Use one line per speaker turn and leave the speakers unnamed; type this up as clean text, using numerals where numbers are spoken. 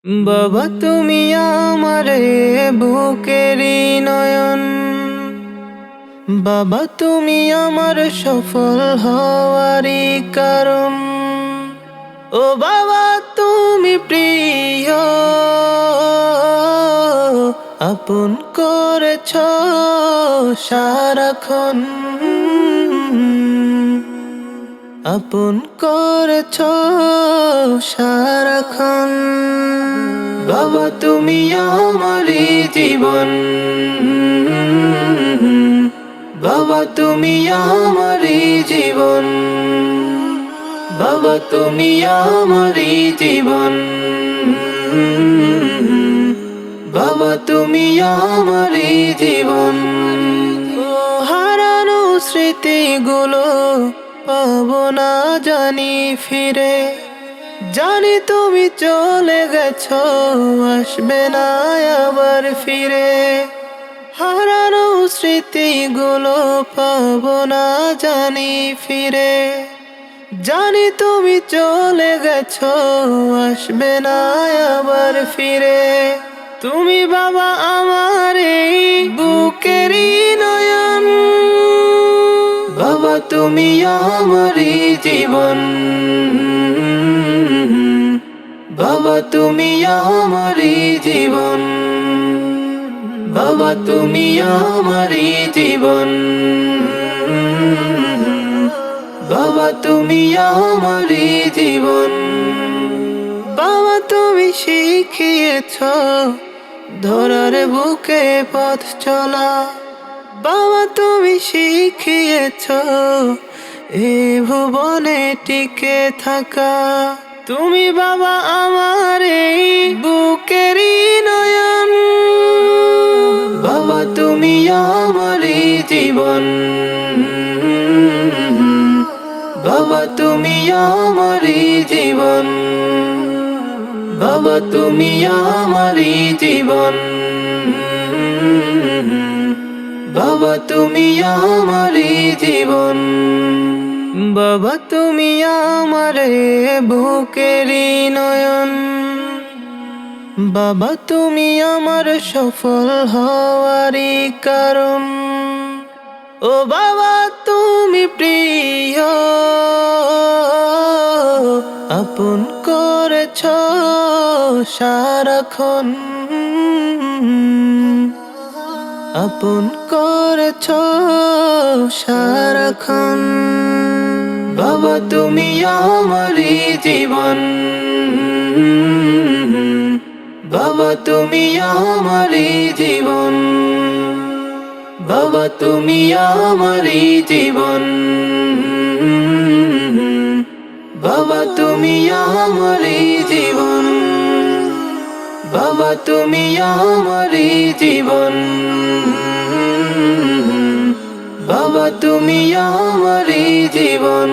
বাবা তুমি আমারে বুকেরি নয়ন, বাবা তুমি আমার সফল হওয়ারই কারণ। ও বাবা তুমি প্রিয়, আপন করেছ সারাক্ষণ, আপন করেছ সারাক্ষণ। বাবা তুমি আমারই জীবন, বাবা তুমি আমারই জীবন, বাবা তুমি আমারই জীবন, বাবা তুমি আমারই জীবন। ও হারানো স্মৃতিগুলো পাবো না জানি ফিরে, জানি তুমি চলে গেছো আসবে না আবার ফিরে। হারানো স্মৃতিগুলো পাবো না জানি ফিরে, জানি তুমি চলে গেছো আসবে না আবার ফিরে। তুমি বাবা আমার এই বুকেরই নয়ন, বাবা তুমি আমারই জীবন, বাবা তুমি আমারই জীবন, বাবা তুমি আমারই জীবন, বাবা তুমি আমারই জীবন। বাবা তুমি শিখিয়েছ ধরার বুকে পথ চলা, বাবা তুমি শিখিয়েছ এ ভুবনে টিকে থাকা। তুমি বাবা আমার এই বুকেরই নয়ন, বাবা তুমি আমারই জীবন, বাবা তুমি আমারই জীবন, বাবা তুমি আমারই জীবন, বাবা তুমি আমারই জীবন। বাবা তুমি আমারে বুকেরই নয়ন, বাবা তুমি আমার সফল হওয়ারই কারণ। ও বাবা তুমি প্রিয়, আপন করেছ সারাক্ষণ, আপন করেছ সারাক্ষণ। বাবা তুমি আমারই জীবন, বাবা তুমি আমারই জীবন, বাবা তুমি আমারই জীবন, বাবা তুমি আমারই জীবন, বাবা তুমি আমারই জীবন, বাবা তুমি আমারই জীবন।